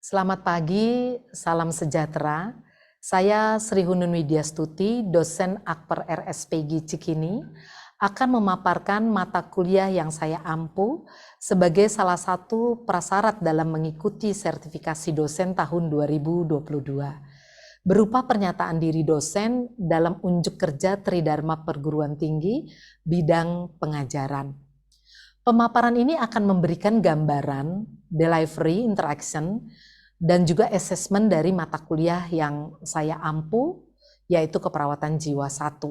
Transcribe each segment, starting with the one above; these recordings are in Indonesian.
Selamat pagi, salam sejahtera. Saya Sri Hunun Widyastuti, dosen Akper RSPG Cikini, akan memaparkan mata kuliah yang saya ampu sebagai salah satu prasyarat dalam mengikuti sertifikasi dosen tahun 2022. Berupa pernyataan diri dosen dalam unjuk kerja Tridharma Perguruan Tinggi bidang pengajaran. Pemaparan ini akan memberikan gambaran, delivery, interaction, dan juga assessment dari mata kuliah yang saya ampu, yaitu keperawatan jiwa 1.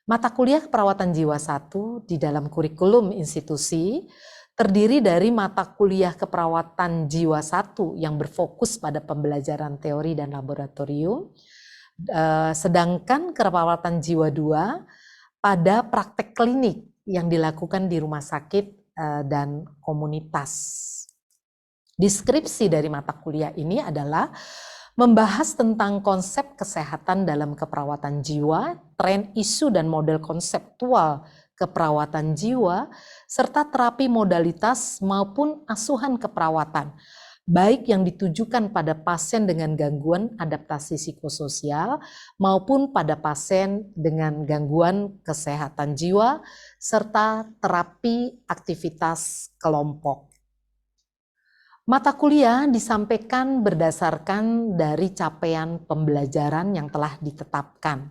Mata kuliah keperawatan jiwa 1 di dalam kurikulum institusi terdiri dari mata kuliah keperawatan jiwa 1 yang berfokus pada pembelajaran teori dan laboratorium, sedangkan keperawatan jiwa 2 pada praktek klinik yang dilakukan di rumah sakit dan komunitas. Deskripsi dari mata kuliah ini adalah membahas tentang konsep kesehatan dalam keperawatan jiwa, tren isu dan model konseptual keperawatan jiwa, serta terapi modalitas maupun asuhan keperawatan, baik yang ditujukan pada pasien dengan gangguan adaptasi psikososial maupun pada pasien dengan gangguan kesehatan jiwa, serta terapi aktivitas kelompok. Mata kuliah disampaikan berdasarkan dari capaian pembelajaran yang telah ditetapkan.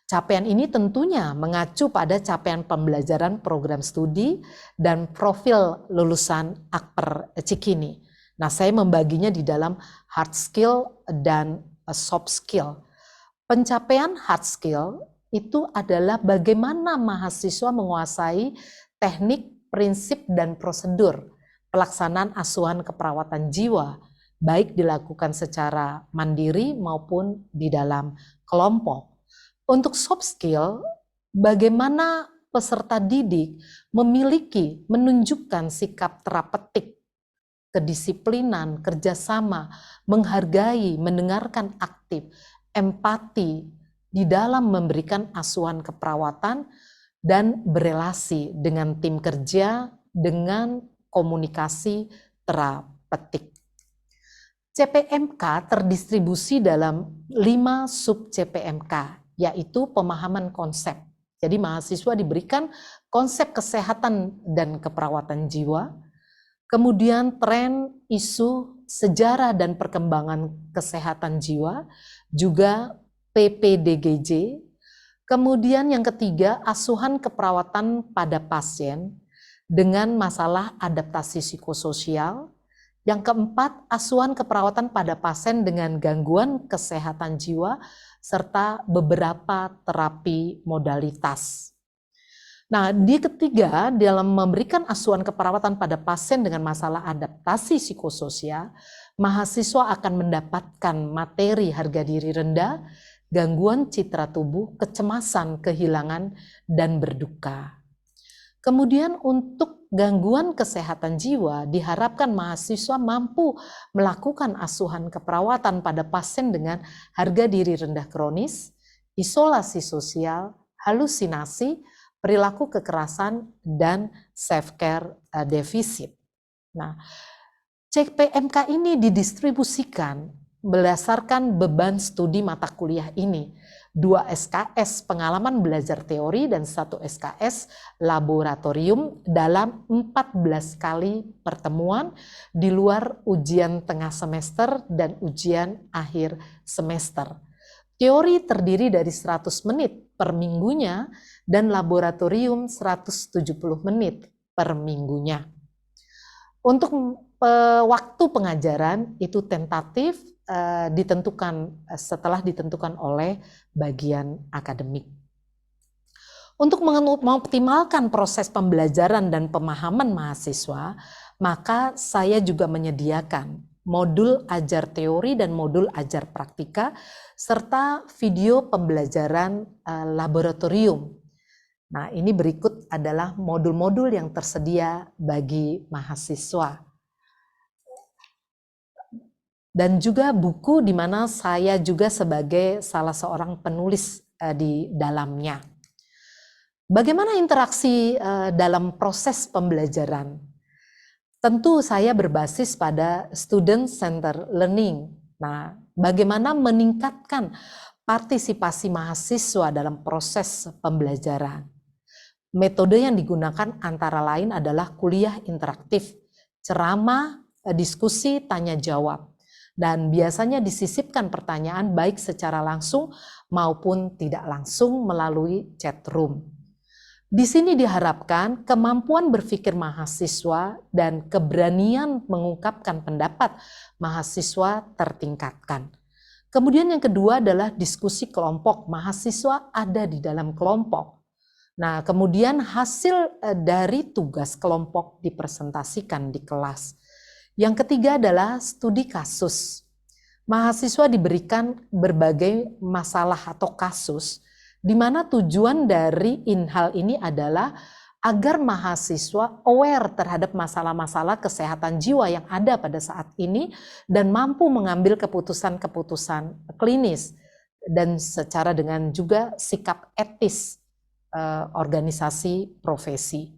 Capaian ini tentunya mengacu pada capaian pembelajaran program studi dan profil lulusan Akper Cikini. Nah, saya membaginya di dalam hard skill dan soft skill. Pencapaian hard skill itu adalah bagaimana mahasiswa menguasai teknik, prinsip, dan prosedur pelaksanaan asuhan keperawatan jiwa, baik dilakukan secara mandiri maupun di dalam kelompok. Untuk soft skill, bagaimana peserta didik menunjukkan sikap terapeutik, kedisiplinan, kerjasama, menghargai, mendengarkan aktif, empati di dalam memberikan asuhan keperawatan dan berelasi dengan tim kerja dengan komunikasi terapeutik. CPMK terdistribusi dalam 5 sub CPMK, yaitu pemahaman konsep. Jadi mahasiswa diberikan konsep kesehatan dan keperawatan jiwa, kemudian tren, isu, sejarah dan perkembangan kesehatan jiwa, juga PPDGJ. Kemudian yang ketiga, asuhan keperawatan pada pasien dengan masalah adaptasi psikososial. Yang keempat, asuhan keperawatan pada pasien dengan gangguan kesehatan jiwa, serta beberapa terapi modalitas. Nah, di ketiga, dalam memberikan asuhan keperawatan pada pasien dengan masalah adaptasi psikososial, mahasiswa akan mendapatkan materi harga diri rendah, gangguan citra tubuh, kecemasan, kehilangan, dan berduka. Kemudian untuk gangguan kesehatan jiwa, diharapkan mahasiswa mampu melakukan asuhan keperawatan pada pasien dengan harga diri rendah kronis, isolasi sosial, halusinasi, perilaku kekerasan, dan self-care defisit. Nah, CPMK ini didistribusikan berdasarkan beban studi mata kuliah ini. 2 SKS pengalaman belajar teori dan 1 SKS laboratorium dalam 14 kali pertemuan di luar ujian tengah semester dan ujian akhir semester. Teori terdiri dari 100 menit per minggunya dan laboratorium 170 menit per minggunya. Untuk waktu pengajaran itu tentatif ditentukan setelah ditentukan oleh bagian akademik. Untuk mengoptimalkan proses pembelajaran dan pemahaman mahasiswa, maka saya juga menyediakan modul ajar teori dan modul ajar praktika, serta video pembelajaran laboratorium. Nah, ini berikut adalah modul-modul yang tersedia bagi mahasiswa. Dan juga buku di mana saya juga sebagai salah seorang penulis di dalamnya. Bagaimana interaksi dalam proses pembelajaran? Tentu saya berbasis pada student center learning. Nah, bagaimana meningkatkan partisipasi mahasiswa dalam proses pembelajaran? Metode yang digunakan antara lain adalah kuliah interaktif, ceramah, diskusi, tanya jawab. Dan biasanya disisipkan pertanyaan baik secara langsung maupun tidak langsung melalui chat room. Di sini diharapkan kemampuan berpikir mahasiswa dan keberanian mengungkapkan pendapat mahasiswa tertingkatkan. Kemudian yang kedua adalah diskusi kelompok, mahasiswa ada di dalam kelompok. Nah, kemudian hasil dari tugas kelompok dipresentasikan di kelas. Yang ketiga adalah studi kasus. Mahasiswa diberikan berbagai masalah atau kasus, di mana tujuan dari hal ini adalah agar mahasiswa aware terhadap masalah-masalah kesehatan jiwa yang ada pada saat ini dan mampu mengambil keputusan-keputusan klinis dan secara dengan juga sikap etis organisasi profesi.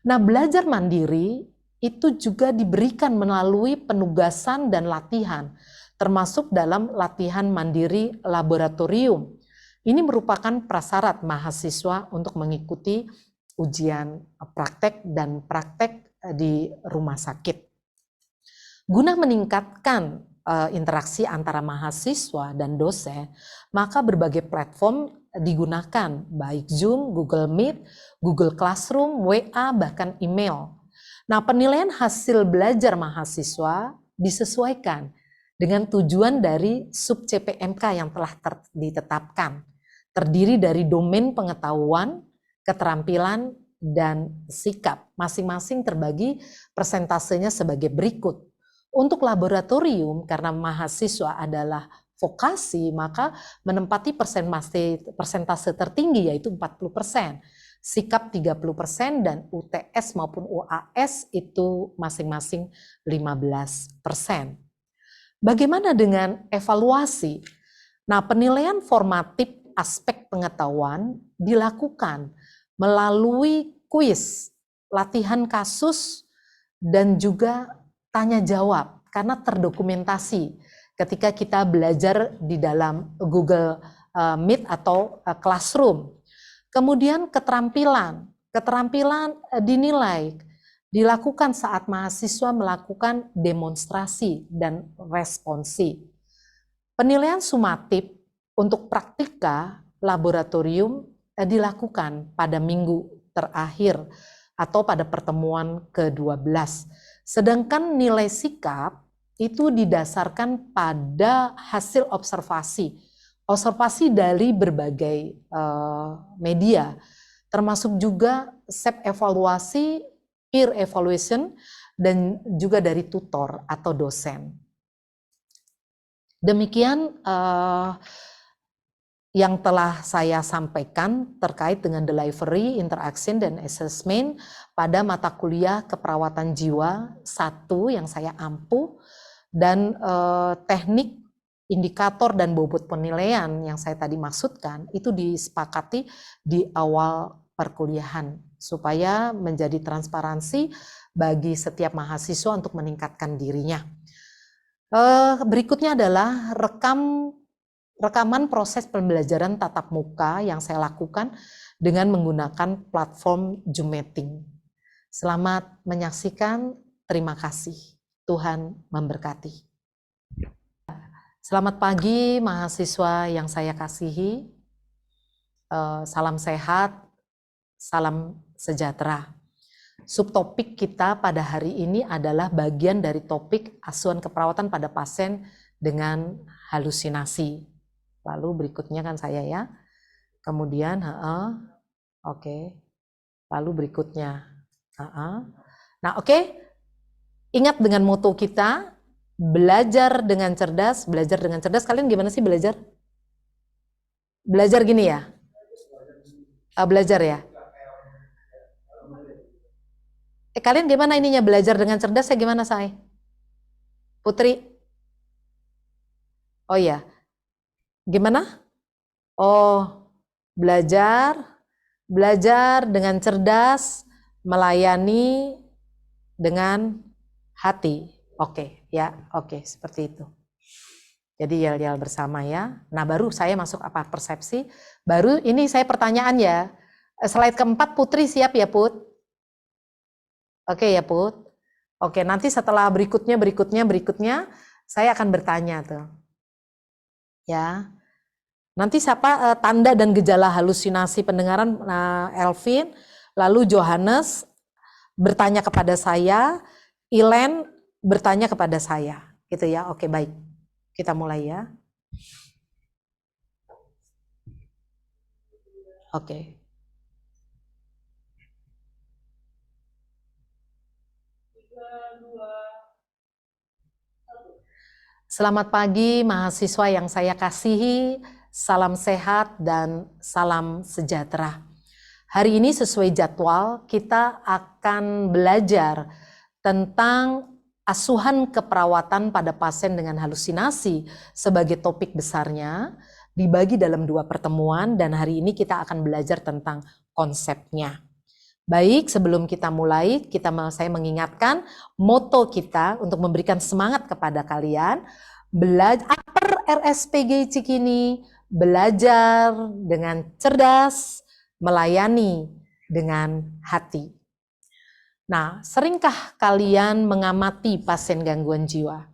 Nah, belajar mandiri itu juga diberikan melalui penugasan dan latihan, termasuk dalam latihan mandiri laboratorium. Ini merupakan prasyarat mahasiswa untuk mengikuti ujian praktek dan praktek di rumah sakit. Guna meningkatkan interaksi antara mahasiswa dan dosen, maka berbagai platform digunakan, baik Zoom, Google Meet, Google Classroom, WA, bahkan email. Nah, penilaian hasil belajar mahasiswa disesuaikan dengan tujuan dari sub CPMK yang telah ditetapkan. Terdiri dari domain pengetahuan, keterampilan, dan sikap. Masing-masing terbagi persentasenya sebagai berikut. Untuk laboratorium, karena mahasiswa adalah vokasi, maka menempati persentase tertinggi yaitu 40%. Sikap 30% dan UTS maupun UAS itu masing-masing 15%. Bagaimana dengan evaluasi? Nah, penilaian formatif aspek pengetahuan dilakukan melalui kuis, latihan kasus, dan juga tanya jawab karena terdokumentasi ketika kita belajar di dalam Google Meet atau Classroom. Kemudian keterampilan dinilai dilakukan saat mahasiswa melakukan demonstrasi dan responsi. Penilaian sumatif untuk praktika laboratorium dilakukan pada minggu terakhir atau pada pertemuan ke-12. Sedangkan nilai sikap itu didasarkan pada hasil observasi dari berbagai media, termasuk juga self evaluasi, peer evaluation, dan juga dari tutor atau dosen. Demikian yang telah saya sampaikan terkait dengan delivery, interaction, dan assessment pada mata kuliah keperawatan jiwa 1 yang saya ampuh, dan teknik, indikator, dan bobot penilaian yang saya tadi maksudkan itu disepakati di awal perkuliahan supaya menjadi transparansi bagi setiap mahasiswa untuk meningkatkan dirinya. Berikutnya adalah rekaman proses pembelajaran tatap muka yang saya lakukan dengan menggunakan platform Zoom Meeting. Selamat menyaksikan, terima kasih. Tuhan memberkati. Selamat pagi mahasiswa yang saya kasihi. Salam sehat, salam sejahtera. Subtopik kita pada hari ini adalah bagian dari topik asuhan keperawatan pada pasien dengan halusinasi. Lalu berikutnya kan saya ya. Kemudian, oke. Lalu berikutnya. Nah, oke. Ingat dengan moto kita, belajar dengan cerdas, belajar dengan cerdas. Kalian gimana sih belajar? Belajar gini ya? Belajar ya? Kalian gimana ininya belajar dengan cerdas ya gimana saya? Putri? Oh iya. Gimana? Oh, belajar dengan cerdas, melayani dengan hati. Oke, ya, oke, seperti itu. Jadi yel-yel bersama ya. Nah baru saya masuk apa persepsi. Baru ini saya pertanyaan ya. Slide keempat Putri siap ya Put? Oke ya Put. Oke nanti setelah berikutnya saya akan bertanya tuh. Ya. Nanti siapa tanda dan gejala halusinasi pendengaran Elvin, lalu Johannes bertanya kepada saya, Ilen bertanya kepada saya. Gitu ya. Oke baik. Kita mulai ya. Oke. Selamat pagi mahasiswa yang saya kasihi, salam sehat dan salam sejahtera. Hari ini sesuai jadwal kita akan belajar tentang asuhan keperawatan pada pasien dengan halusinasi sebagai topik besarnya, dibagi dalam 2 pertemuan dan hari ini kita akan belajar tentang konsepnya. Baik, sebelum kita mulai, saya mengingatkan moto kita untuk memberikan semangat kepada kalian, Upper RSPG Cikini, belajar dengan cerdas, melayani dengan hati. Nah, seringkah kalian mengamati pasien gangguan jiwa?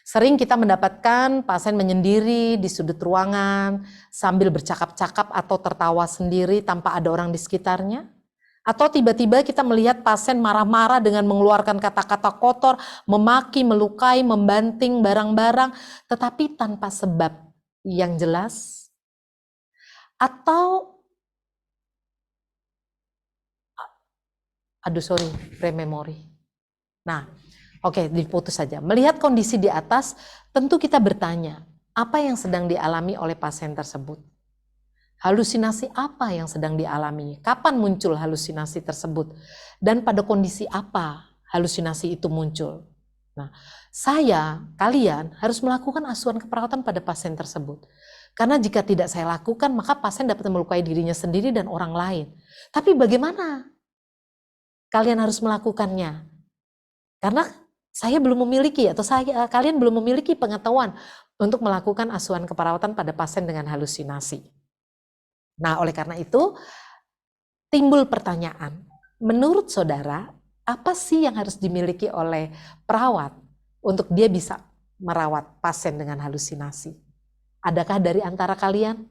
Sering kita mendapatkan pasien menyendiri di sudut ruangan, sambil bercakap-cakap atau tertawa sendiri tanpa ada orang di sekitarnya? Atau tiba-tiba kita melihat pasien marah-marah dengan mengeluarkan kata-kata kotor, memaki, melukai, membanting barang-barang, tetapi tanpa sebab yang jelas? Atau, prememori. Nah, oke, diputus saja. Melihat kondisi di atas, tentu kita bertanya, apa yang sedang dialami oleh pasien tersebut? Halusinasi apa yang sedang dialami? Kapan muncul halusinasi tersebut? Dan pada kondisi apa halusinasi itu muncul? Nah, kalian harus melakukan asuhan keperawatan pada pasien tersebut. Karena jika tidak saya lakukan, maka pasien dapat melukai dirinya sendiri dan orang lain. Tapi bagaimana kalian harus melakukannya? Karena saya belum memiliki atau kalian belum memiliki pengetahuan untuk melakukan asuhan keperawatan pada pasien dengan halusinasi. Nah, oleh karena itu, timbul pertanyaan, menurut saudara, apa sih yang harus dimiliki oleh perawat untuk dia bisa merawat pasien dengan halusinasi? Adakah dari antara kalian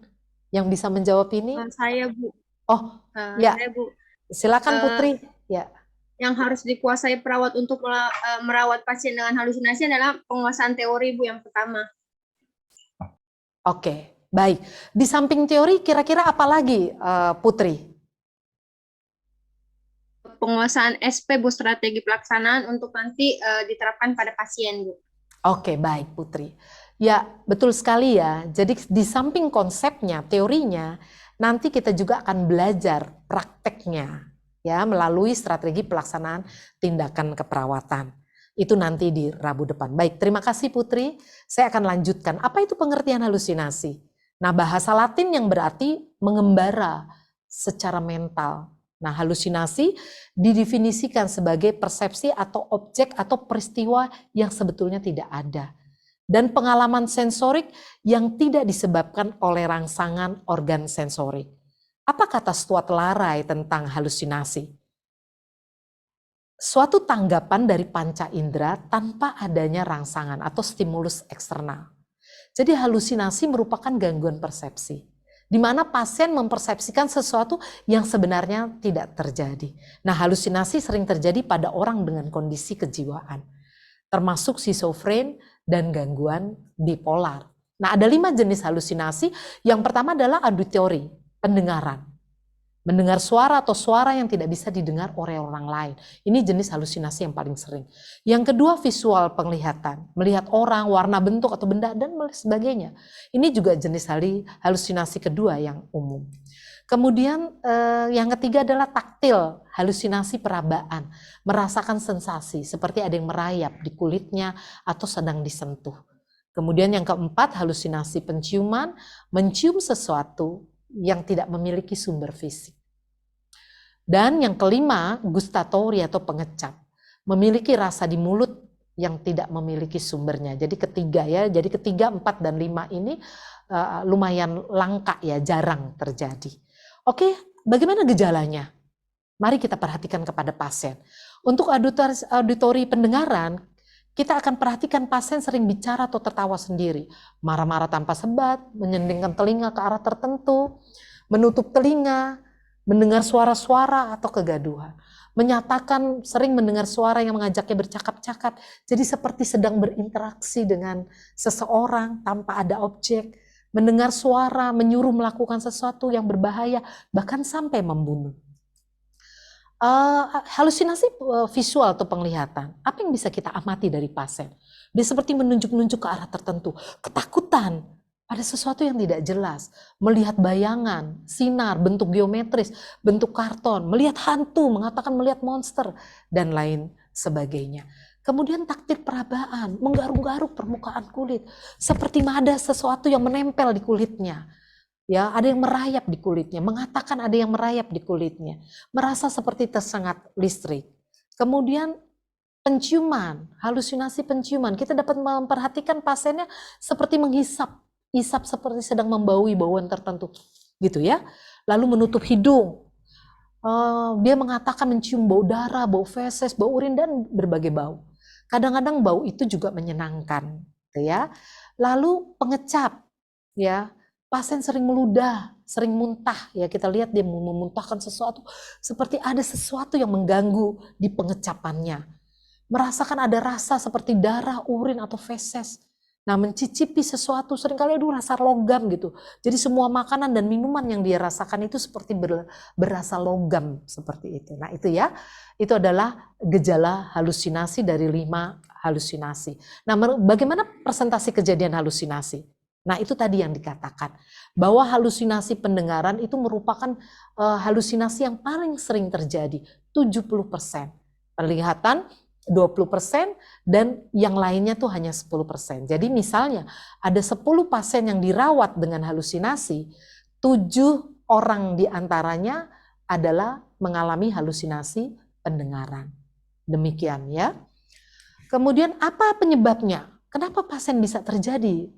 yang bisa menjawab ini? Saya, Bu. Oh, ya. Saya, Bu. Silakan Putri. Ya. Yang harus dikuasai perawat untuk merawat pasien dengan halusinasi adalah penguasaan teori, Bu, yang pertama. Oke. Baik, di samping teori kira-kira apa lagi Putri? Penguasaan SP, Bu, strategi pelaksanaan untuk nanti diterapkan pada pasien, Bu. Oke, baik Putri. Ya, betul sekali ya. Jadi di samping konsepnya, teorinya, nanti kita juga akan belajar prakteknya ya melalui strategi pelaksanaan tindakan keperawatan. Itu nanti di Rabu depan. Baik, terima kasih Putri. Saya akan lanjutkan. Apa itu pengertian halusinasi? Nah, bahasa Latin yang berarti mengembara secara mental. Nah, halusinasi didefinisikan sebagai persepsi atau objek atau peristiwa yang sebetulnya tidak ada. Dan pengalaman sensorik yang tidak disebabkan oleh rangsangan organ sensorik. Apa kata Stuart Laray tentang halusinasi? Suatu tanggapan dari panca indera tanpa adanya rangsangan atau stimulus eksternal. Jadi halusinasi merupakan gangguan persepsi, di mana pasien mempersepsikan sesuatu yang sebenarnya tidak terjadi. Nah, halusinasi sering terjadi pada orang dengan kondisi kejiwaan, termasuk schizofren dan gangguan bipolar. Nah, ada 5 jenis halusinasi. Yang pertama adalah auditory, pendengaran. Mendengar suara atau suara yang tidak bisa didengar oleh orang lain. Ini jenis halusinasi yang paling sering. Yang kedua visual, penglihatan. Melihat orang, warna bentuk atau benda dan sebagainya. Ini juga jenis halusinasi kedua yang umum. Kemudian yang ketiga adalah taktil, halusinasi perabaan. Merasakan sensasi seperti ada yang merayap di kulitnya atau sedang disentuh. Kemudian yang keempat halusinasi penciuman, mencium sesuatu yang tidak memiliki sumber fisik. Dan yang kelima, gustatory atau pengecap. memiliki rasa di mulut yang tidak memiliki sumbernya. Jadi ketiga ya, jadi ketiga, 4, dan 5 ini lumayan langka ya, jarang terjadi. Oke, bagaimana gejalanya? Mari kita perhatikan kepada pasien. Untuk auditori pendengaran, kita akan perhatikan pasien sering bicara atau tertawa sendiri, marah-marah tanpa sebab, menyendingkan telinga ke arah tertentu, menutup telinga, mendengar suara-suara atau kegaduhan. Menyatakan sering mendengar suara yang mengajaknya bercakap-cakap, jadi seperti sedang berinteraksi dengan seseorang tanpa ada objek. Mendengar suara, menyuruh melakukan sesuatu yang berbahaya, bahkan sampai membunuh. Halusinasi visual atau penglihatan, apa yang bisa kita amati dari pasien? Dia seperti menunjuk-nunjuk ke arah tertentu, ketakutan pada sesuatu yang tidak jelas, melihat bayangan, sinar, bentuk geometris, bentuk karton, melihat hantu, mengatakan melihat monster, dan lain sebagainya. Kemudian taktik perabaan, menggaruk-garuk permukaan kulit, seperti ada sesuatu yang menempel di kulitnya. Ya, ada yang merayap di kulitnya, mengatakan ada yang merayap di kulitnya, merasa seperti tersengat listrik. Kemudian penciuman, halusinasi penciuman, kita dapat memperhatikan pasiennya seperti menghisap seperti sedang membaui bauan tertentu, gitu ya. Lalu menutup hidung, dia mengatakan mencium bau darah, bau feses, bau urin, dan berbagai bau. Kadang-kadang bau itu juga menyenangkan, gitu ya. Lalu pengecap, ya, pasien sering meludah, sering muntah, ya kita lihat dia memuntahkan sesuatu, seperti ada sesuatu yang mengganggu di pengecapannya. Merasakan ada rasa seperti darah, urin, atau feses. Nah, mencicipi sesuatu seringkali rasa logam gitu. Jadi semua makanan dan minuman yang dia rasakan itu seperti berasa logam seperti itu. Nah, itu ya. Itu adalah gejala halusinasi dari 5 halusinasi. Nah, bagaimana presentasi kejadian halusinasi? Nah, itu tadi yang dikatakan bahwa halusinasi pendengaran itu merupakan halusinasi yang paling sering terjadi, 70%. Penglihatan 20%, dan yang lainnya tuh hanya 10%. Jadi misalnya ada 10 pasien yang dirawat dengan halusinasi, 7 orang diantaranya adalah mengalami halusinasi pendengaran. Demikian ya. Kemudian apa penyebabnya? Kenapa pasien bisa terjadi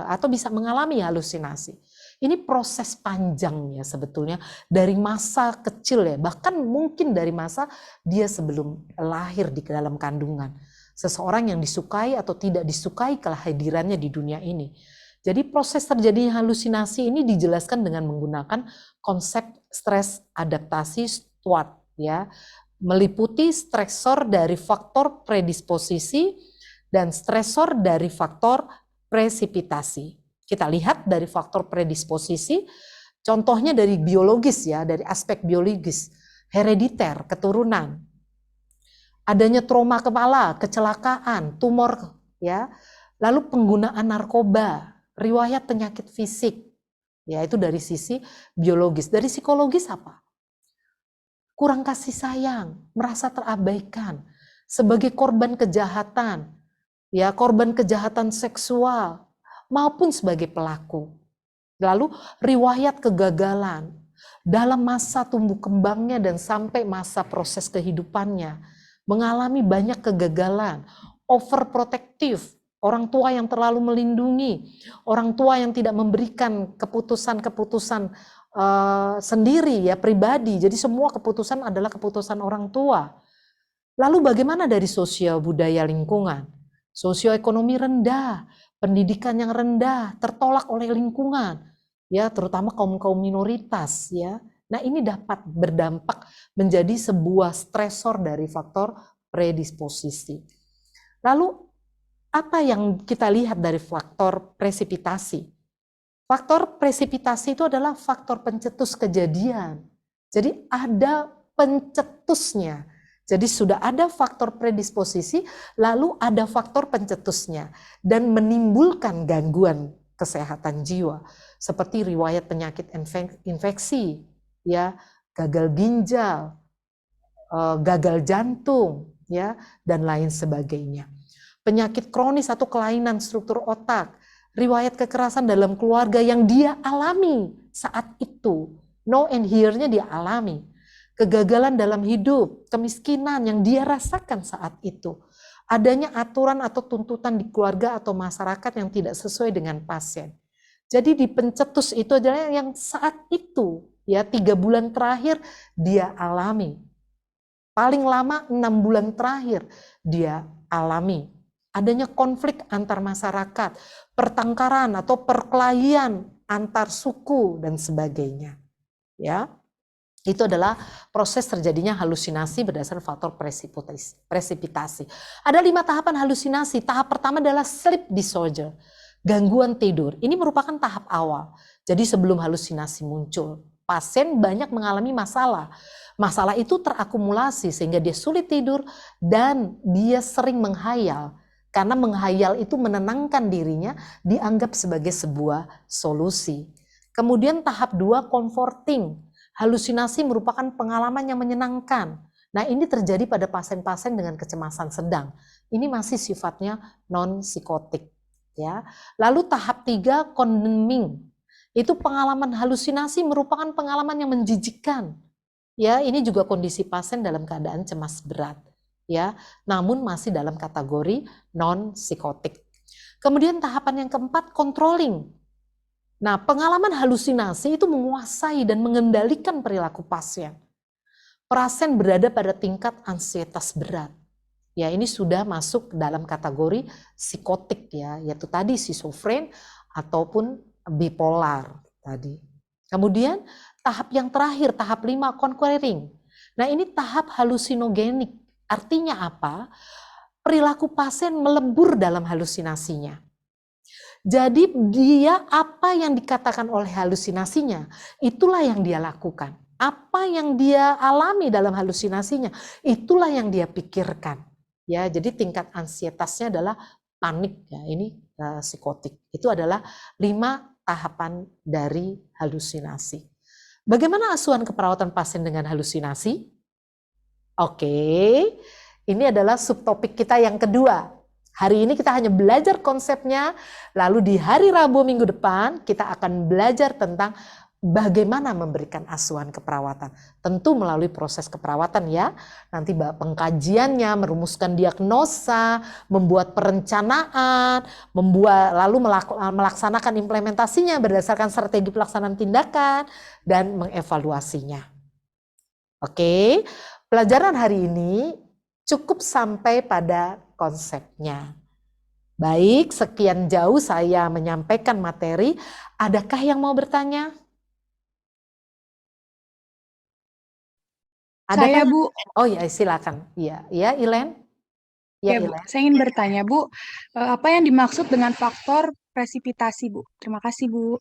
atau bisa mengalami halusinasi? Ini proses panjang ya sebetulnya, dari masa kecil ya, bahkan mungkin dari masa dia sebelum lahir di dalam kandungan. Seseorang yang disukai atau tidak disukai kehadirannya di dunia ini. Jadi proses terjadinya halusinasi ini dijelaskan dengan menggunakan konsep stres adaptasi SWOT ya, meliputi stresor dari faktor predisposisi dan stresor dari faktor presipitasi. Kita lihat dari faktor predisposisi, contohnya dari biologis ya, dari aspek biologis, herediter, keturunan, adanya trauma kepala, kecelakaan, tumor ya, lalu penggunaan narkoba, riwayat penyakit fisik, ya itu dari sisi biologis. Dari psikologis apa? Kurang kasih sayang, merasa terabaikan, sebagai korban kejahatan, ya korban kejahatan seksual, maupun sebagai pelaku. Lalu riwayat kegagalan dalam masa tumbuh kembangnya dan sampai masa proses kehidupannya, mengalami banyak kegagalan, overprotective, orang tua yang terlalu melindungi, orang tua yang tidak memberikan keputusan-keputusan sendiri ya, pribadi. Jadi semua keputusan adalah keputusan orang tua. Lalu bagaimana dari sosial budaya lingkungan? Sosioekonomi rendah, pendidikan yang rendah, tertolak oleh lingkungan, ya terutama kaum minoritas, ya. Nah ini dapat berdampak menjadi sebuah stresor dari faktor predisposisi. Lalu apa yang kita lihat dari faktor presipitasi? Faktor presipitasi itu adalah faktor pencetus kejadian. Jadi ada pencetusnya. Jadi sudah ada faktor predisposisi, lalu ada faktor pencetusnya, dan menimbulkan gangguan kesehatan jiwa seperti riwayat penyakit infeksi, ya, gagal ginjal, gagal jantung, ya, dan lain sebagainya. Penyakit kronis atau kelainan struktur otak, riwayat kekerasan dalam keluarga yang dia alami saat itu, know and hear-nya dia alami. kegagalan dalam hidup, kemiskinan yang dia rasakan saat itu, adanya aturan atau tuntutan di keluarga atau masyarakat yang tidak sesuai dengan pasien. Jadi di pencetus itu adalah yang saat itu, ya 3 bulan terakhir dia alami. Paling lama 6 bulan terakhir dia alami. Adanya konflik antar masyarakat, pertengkaran atau perkelahian antar suku dan sebagainya. Ya, itu adalah proses terjadinya halusinasi berdasarkan faktor presipitasi. Ada 5 tahapan halusinasi. Tahap pertama adalah sleep disorder, gangguan tidur. Ini merupakan tahap awal. Jadi sebelum halusinasi muncul, pasien banyak mengalami masalah. Masalah itu terakumulasi sehingga dia sulit tidur dan dia sering menghayal. Karena menghayal itu menenangkan dirinya, dianggap sebagai sebuah solusi. Kemudian tahap 2, comforting. Halusinasi merupakan pengalaman yang menyenangkan. Nah, ini terjadi pada pasien-pasien dengan kecemasan sedang. Ini masih sifatnya non-psikotik. Ya. Lalu tahap 3, condemning. Itu pengalaman halusinasi merupakan pengalaman yang menjijikkan. Ya, ini juga kondisi pasien dalam keadaan cemas berat. Ya, namun masih dalam kategori non-psikotik. Kemudian tahapan yang keempat, controlling. Nah, pengalaman halusinasi itu menguasai dan mengendalikan perilaku pasien. Pasien berada pada tingkat ansietas berat. Ya, ini sudah masuk dalam kategori psikotik ya, yaitu tadi schizofren ataupun bipolar tadi. Kemudian tahap yang terakhir, tahap 5, conquering. Nah, ini tahap halusinogenik. Artinya apa? Perilaku pasien melebur dalam halusinasinya. Jadi dia apa yang dikatakan oleh halusinasinya, itulah yang dia lakukan. Apa yang dia alami dalam halusinasinya, itulah yang dia pikirkan. Ya, jadi tingkat ansietasnya adalah panik ya. Ini psikotik. Itu adalah 5 tahapan dari halusinasi. Bagaimana asuhan keperawatan pasien dengan halusinasi? Oke, ini adalah subtopik kita yang kedua. Hari ini kita hanya belajar konsepnya, lalu di hari Rabu minggu depan kita akan belajar tentang bagaimana memberikan asuhan keperawatan. Tentu melalui proses keperawatan ya, nanti pengkajiannya, merumuskan diagnosa, membuat perencanaan, lalu melaksanakan implementasinya berdasarkan strategi pelaksanaan tindakan, dan mengevaluasinya. Oke, pelajaran hari ini cukup sampai pada konsepnya. Baik, sekian jauh saya menyampaikan materi. Adakah yang mau bertanya? Saya, Bu. Oh ya, silakan. Iya, ya, Ilen. Ya, Bu. Ilen. Saya ingin bertanya, Bu, apa yang dimaksud dengan faktor presipitasi, Bu? Terima kasih, Bu.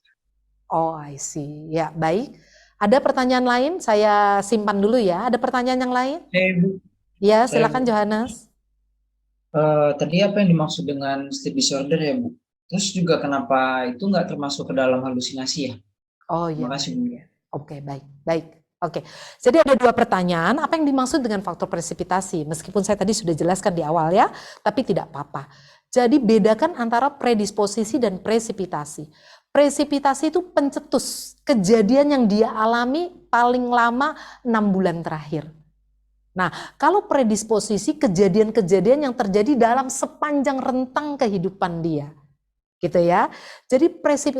Oh, I see. Ya, baik. Ada pertanyaan lain? Saya simpan dulu ya. Ada pertanyaan yang lain? Bu. Ya, silakan Johannes. Tadi apa yang dimaksud dengan sleep disorder ya, Bu? Terus juga kenapa itu nggak termasuk ke dalam halusinasi ya? Oh iya. Terima kasih, Bu. Oke, baik. Oke, jadi ada 2 pertanyaan. Apa yang dimaksud dengan faktor presipitasi? Meskipun saya tadi sudah jelaskan di awal ya, tapi tidak apa-apa. Jadi bedakan antara predisposisi dan presipitasi. Presipitasi itu pencetus, kejadian yang dia alami paling lama 6 bulan terakhir. Nah, kalau predisposisi, kejadian-kejadian yang terjadi dalam sepanjang rentang kehidupan dia. Gitu ya. Jadi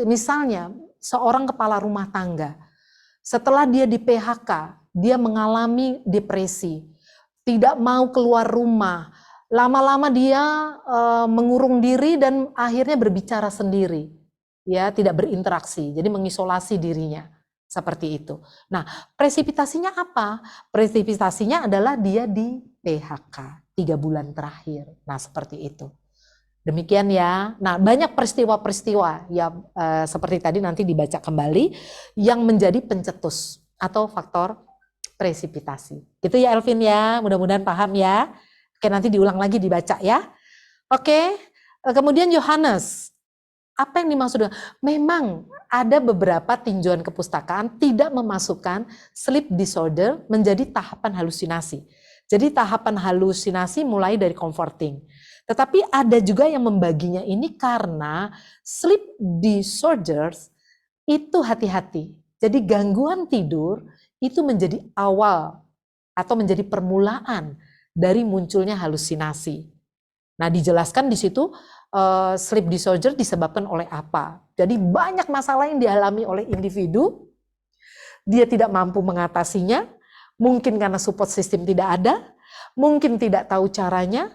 misalnya seorang kepala rumah tangga, setelah dia di PHK, dia mengalami depresi, tidak mau keluar rumah, lama-lama dia mengurung diri dan akhirnya berbicara sendiri, ya tidak berinteraksi, jadi mengisolasi dirinya seperti itu. Nah, presipitasinya apa? Presipitasinya adalah dia di PHK 3 bulan terakhir. Nah, seperti itu. Demikian ya. Nah, banyak peristiwa-peristiwa ya seperti tadi nanti dibaca kembali yang menjadi pencetus atau faktor presipitasi. Gitu ya Elvin ya, mudah-mudahan paham ya. Oke, nanti diulang lagi dibaca ya. Oke, kemudian Johannes, apa yang dimaksud dengan memang ada beberapa tinjauan kepustakaan tidak memasukkan sleep disorder menjadi tahapan halusinasi. Jadi tahapan halusinasi mulai dari comforting. Tetapi ada juga yang membaginya ini karena sleep disorders itu hati-hati. Jadi gangguan tidur itu menjadi awal atau menjadi permulaan dari munculnya halusinasi. Nah, dijelaskan di situ sleep disorder disebabkan oleh apa. Jadi banyak masalah yang dialami oleh individu, dia tidak mampu mengatasinya, mungkin karena support system tidak ada, mungkin tidak tahu caranya,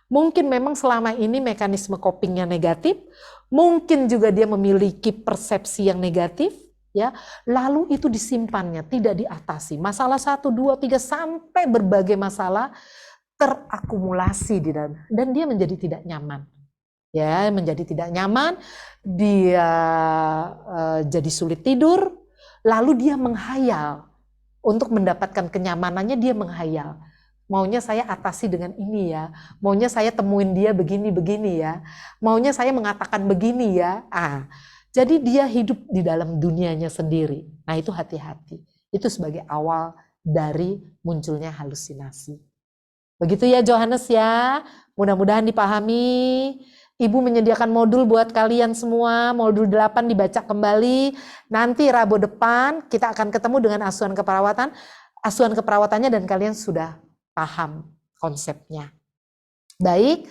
mungkin memang selama ini mekanisme copingnya negatif, mungkin juga dia memiliki persepsi yang negatif, ya, lalu itu disimpannya, tidak diatasi. Masalah 1, 2, 3 sampai berbagai masalah terakumulasi di dalam, dan dia menjadi tidak nyaman. Ya, menjadi tidak nyaman, dia jadi sulit tidur, lalu dia menghayal. Untuk mendapatkan kenyamanannya dia menghayal. Maunya saya atasi dengan ini ya, maunya saya temuin dia begini-begini ya, maunya saya mengatakan begini ya. Jadi dia hidup di dalam dunianya sendiri. Nah, itu hati-hati. Itu sebagai awal dari munculnya halusinasi. Begitu ya Johannes ya, mudah-mudahan dipahami. Ibu menyediakan modul buat kalian semua, modul 8 dibaca kembali. Nanti Rabu depan kita akan ketemu dengan asuhan keperawatannya dan kalian sudah paham konsepnya. Baik,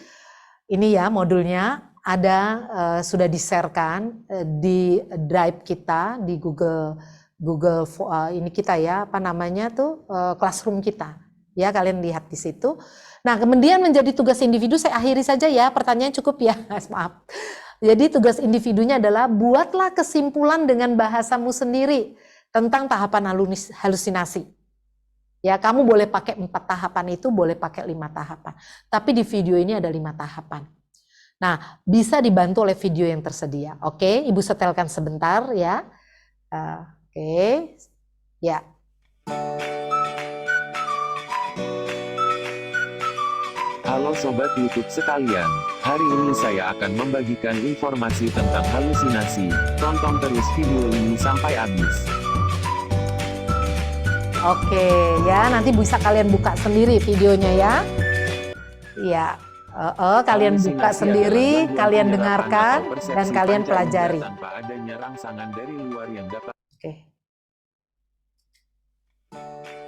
ini ya modulnya ada sudah di-sharekan di drive kita di Google ini kita ya, apa namanya tuh classroom kita. Ya, kalian lihat di situ. Nah, kemudian menjadi tugas individu, saya akhiri saja ya, pertanyaan cukup ya, maaf. Jadi tugas individunya adalah buatlah kesimpulan dengan bahasamu sendiri tentang tahapan halusinasi. Ya, kamu boleh pakai 4 tahapan itu, boleh pakai 5 tahapan. Tapi di video ini ada 5 tahapan. Nah, bisa dibantu oleh video yang tersedia. Oke, Ibu setelkan sebentar ya. Oke, ya. Halo Sobat YouTube sekalian, hari ini saya akan membagikan informasi tentang halusinasi. Tonton terus video ini sampai habis. Oke, ya nanti bisa kalian buka sendiri videonya ya. Iya, kalian buka Halusinasi sendiri, adalah gangguan kalian penerapan dengarkan atau persepsi dan kalian panca pelajari. indera tanpa adanya rangsangan dari luar yang dapat. Oke.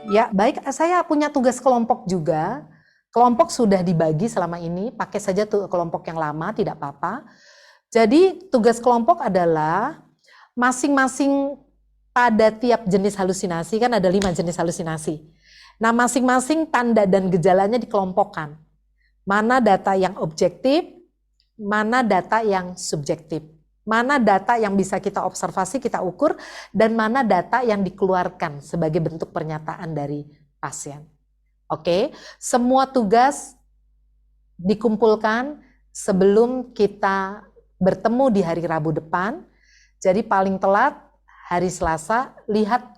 Ya, baik, saya punya tugas kelompok juga. Kelompok sudah dibagi selama ini, pakai saja tuh kelompok yang lama, tidak apa-apa. Jadi tugas kelompok adalah masing-masing pada tiap jenis halusinasi, kan ada 5 jenis halusinasi. Nah, masing-masing tanda dan gejalanya dikelompokkan. Mana data yang objektif, mana data yang subjektif. Mana data yang bisa kita observasi, kita ukur, dan mana data yang dikeluarkan sebagai bentuk pernyataan dari pasien. Oke, semua tugas dikumpulkan sebelum kita bertemu di hari Rabu depan. Jadi paling telat hari Selasa, lihat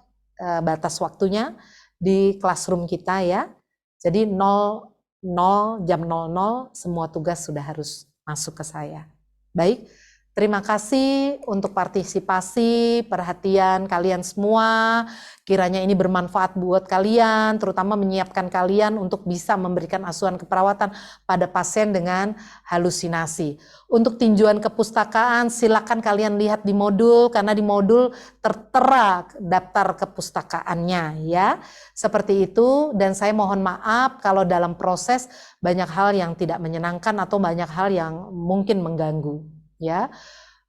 batas waktunya di classroom kita ya. Jadi 00 jam 00 semua tugas sudah harus masuk ke saya. Baik. Terima kasih untuk partisipasi, perhatian kalian semua. Kiranya ini bermanfaat buat kalian, terutama menyiapkan kalian untuk bisa memberikan asuhan keperawatan pada pasien dengan halusinasi. Untuk tinjauan kepustakaan, silakan kalian lihat di modul, karena di modul tertera daftar kepustakaannya ya. Seperti itu, dan saya mohon maaf kalau dalam proses banyak hal yang tidak menyenangkan atau banyak hal yang mungkin mengganggu. Ya,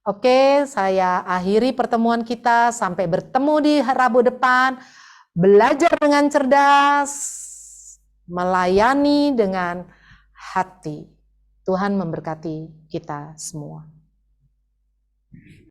oke, saya akhiri pertemuan kita. Sampai bertemu di Rabu depan. Belajar dengan cerdas, melayani dengan hati. Tuhan memberkati kita semua.